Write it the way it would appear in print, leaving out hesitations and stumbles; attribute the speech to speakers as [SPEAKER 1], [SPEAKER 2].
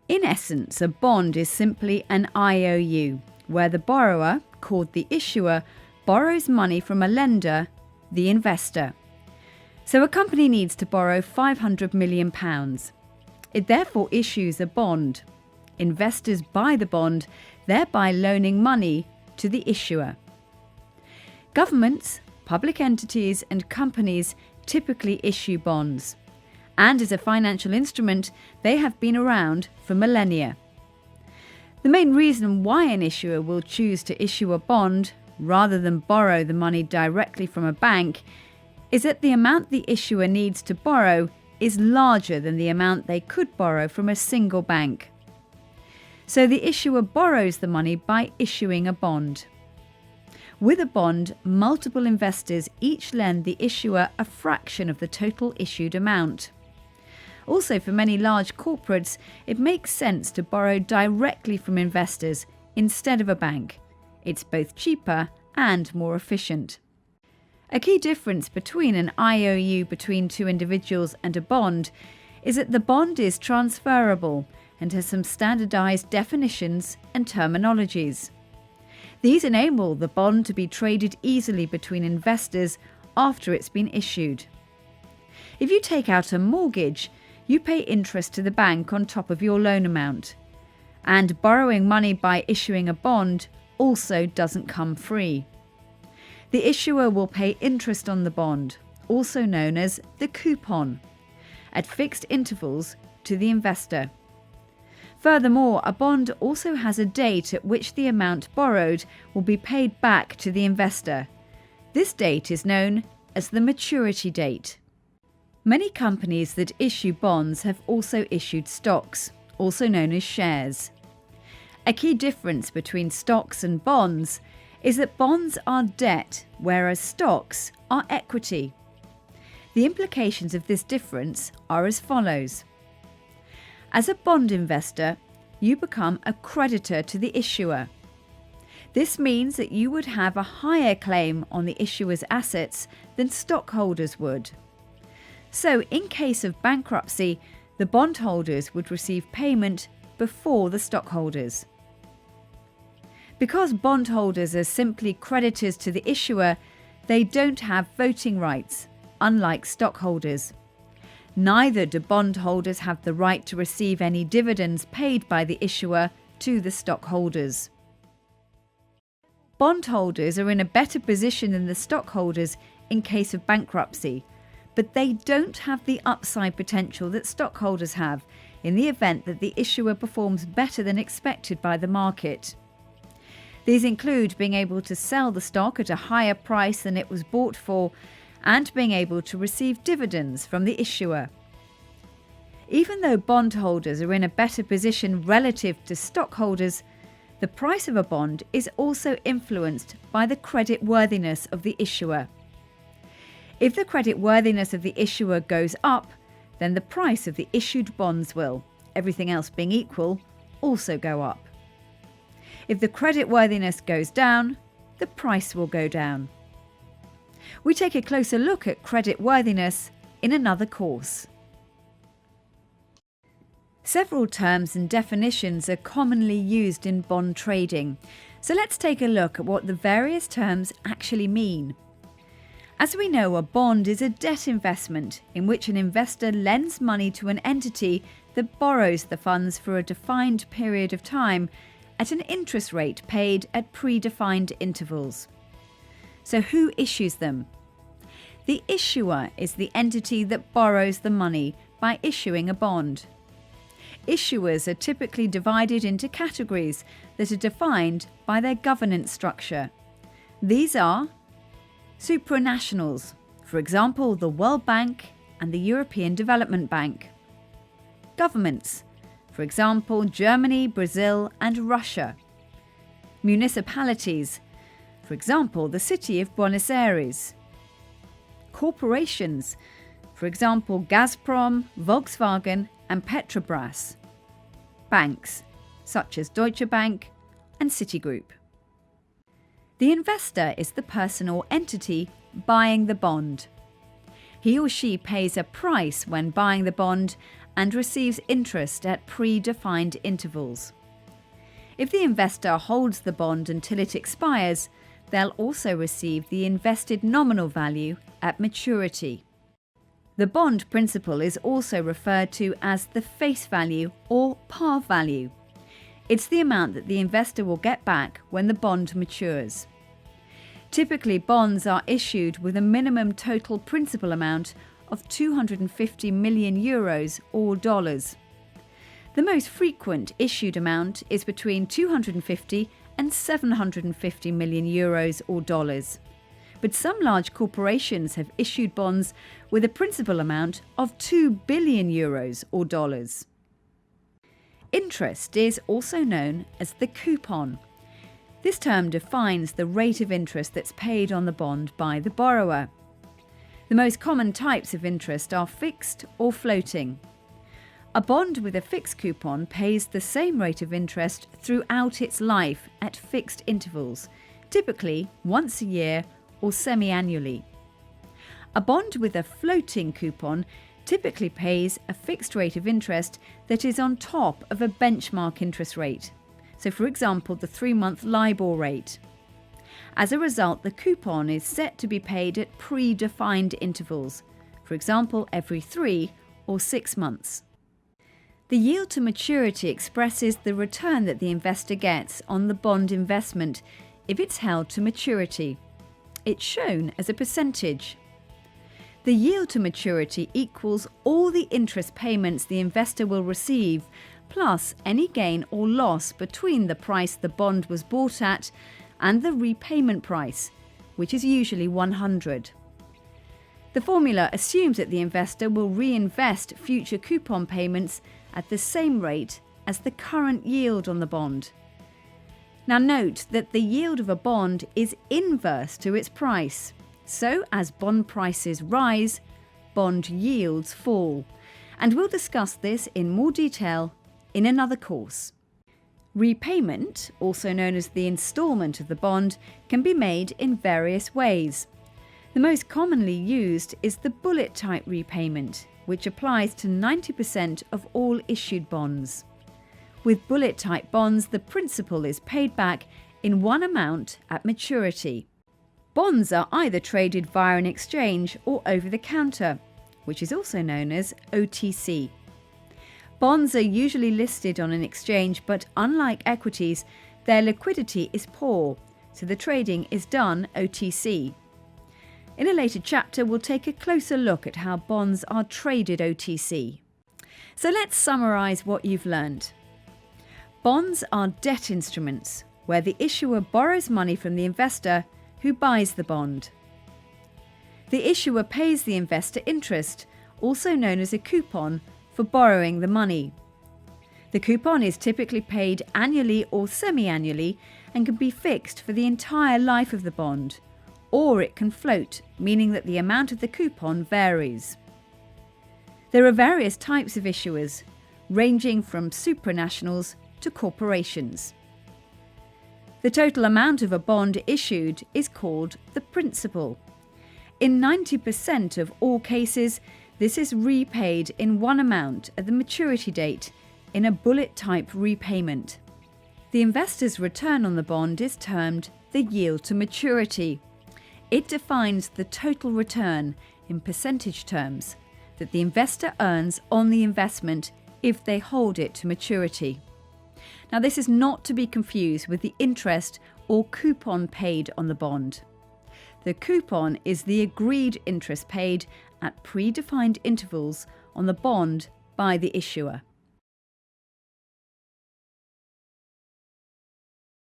[SPEAKER 1] In essence, a bond is simply an IOU, where the borrower, called the issuer, borrows money from a lender, the investor. So a company needs to borrow £500 million. It therefore issues a bond. Investors buy the bond, thereby loaning money to the issuer. Governments, public entities and companies typically issue bonds. And as a financial instrument, they have been around for millennia. The main reason why an issuer will choose to issue a bond rather than borrow the money directly from a bank is that the amount the issuer needs to borrow is larger than the amount they could borrow from a single bank. So the issuer borrows the money by issuing a bond. With a bond, multiple investors each lend the issuer a fraction of the total issued amount. Also, for many large corporates, it makes sense to borrow directly from investors instead of a bank. It's both cheaper and more efficient. A key difference between an IOU between two individuals and a bond is that the bond is transferable and has some standardized definitions and terminologies. These enable the bond to be traded easily between investors after it's been issued. If you take out a mortgage, you pay interest to the bank on top of your loan amount. And borrowing money by issuing a bond also doesn't come free. The issuer will pay interest on the bond, also known as the coupon, at fixed intervals to the investor. Furthermore, a bond also has a date at which the amount borrowed will be paid back to the investor. This date is known as the maturity date. Many companies that issue bonds have also issued stocks, also known as shares. A key difference between stocks and bonds is that bonds are debt, whereas stocks are equity. The implications of this difference are as follows. As a bond investor, you become a creditor to the issuer. This means that you would have a higher claim on the issuer's assets than stockholders would. So, in case of bankruptcy, the bondholders would receive payment before the stockholders. Because bondholders are simply creditors to the issuer, they don't have voting rights, unlike stockholders. Neither do bondholders have the right to receive any dividends paid by the issuer to the stockholders. Bondholders are in a better position than the stockholders in case of bankruptcy, but they don't have the upside potential that stockholders have in the event that the issuer performs better than expected by the market. These include being able to sell the stock at a higher price than it was bought for and being able to receive dividends from the issuer. Even though bondholders are in a better position relative to stockholders, the price of a bond is also influenced by the creditworthiness of the issuer. If the creditworthiness of the issuer goes up, then the price of the issued bonds will, everything else being equal, also go up. If the creditworthiness goes down, the price will go down. We take a closer look at creditworthiness in another course. Several terms and definitions are commonly used in bond trading, so let's take a look at what the various terms actually mean. As we know, a bond is a debt investment in which an investor lends money to an entity that borrows the funds for a defined period of time at an interest rate paid at predefined intervals. So who issues them? The issuer is the entity that borrows the money by issuing a bond. Issuers are typically divided into categories that are defined by their governance structure. These are supranationals, for example, the World Bank and the European Development Bank. Governments, for example, Germany, Brazil, and Russia. Municipalities, for example, the city of Buenos Aires. Corporations, for example, Gazprom, Volkswagen, and Petrobras. Banks, such as Deutsche Bank and Citigroup. The investor is the person or entity buying the bond. He or she pays a price when buying the bond and receives interest at predefined intervals. If the investor holds the bond until it expires, they'll also receive the invested nominal value at maturity. The bond principal is also referred to as the face value or par value. It's the amount that the investor will get back when the bond matures. Typically, bonds are issued with a minimum total principal amount of 250 million euros or dollars. The most frequent issued amount is between 250 and 750 million euros or dollars. But some large corporations have issued bonds with a principal amount of 2 billion euros or dollars. Interest is also known as the coupon. This term defines the rate of interest that's paid on the bond by the borrower. The most common types of interest are fixed or floating. A bond with a fixed coupon pays the same rate of interest throughout its life at fixed intervals, typically once a year or semi-annually. A bond with a floating coupon typically pays a fixed rate of interest that is on top of a benchmark interest rate. So, for example, the 3-month LIBOR rate. As a result, the coupon is set to be paid at predefined intervals, for example, every 3 or 6 months. The yield to maturity expresses the return that the investor gets on the bond investment if it's held to maturity. It's shown as a percentage. The yield to maturity equals all the interest payments the investor will receive, plus any gain or loss between the price the bond was bought at and the repayment price, which is usually 100. The formula assumes that the investor will reinvest future coupon payments at the same rate as the current yield on the bond. Now note that the yield of a bond is inverse to its price. So as bond prices rise, bond yields fall. And we'll discuss this in more detail in another course. Repayment, also known as the instalment of the bond, can be made in various ways. The most commonly used is the bullet type repayment, which applies to 90% of all issued bonds. With bullet type bonds, the principal is paid back in one amount at maturity. Bonds are either traded via an exchange or over the counter, which is also known as OTC. Bonds are usually listed on an exchange, but unlike equities, their liquidity is poor, so the trading is done OTC. In a later chapter, we'll take a closer look at how bonds are traded OTC. So let's summarise what you've learned. Bonds are debt instruments where the issuer borrows money from the investor who buys the bond. The issuer pays the investor interest, also known as a coupon, for borrowing the money. The coupon is typically paid annually or semi-annually and can be fixed for the entire life of the bond, or it can float, meaning that the amount of the coupon varies. There are various types of issuers, ranging from supranationals to corporations. The total amount of a bond issued is called the principal. In 90% of all cases, this is repaid in one amount at the maturity date in a bullet type repayment. The investor's return on the bond is termed the yield to maturity. It defines the total return in percentage terms that the investor earns on the investment if they hold it to maturity. Now, this is not to be confused with the interest or coupon paid on the bond. The coupon is the agreed interest paid at predefined intervals on the bond by the issuer.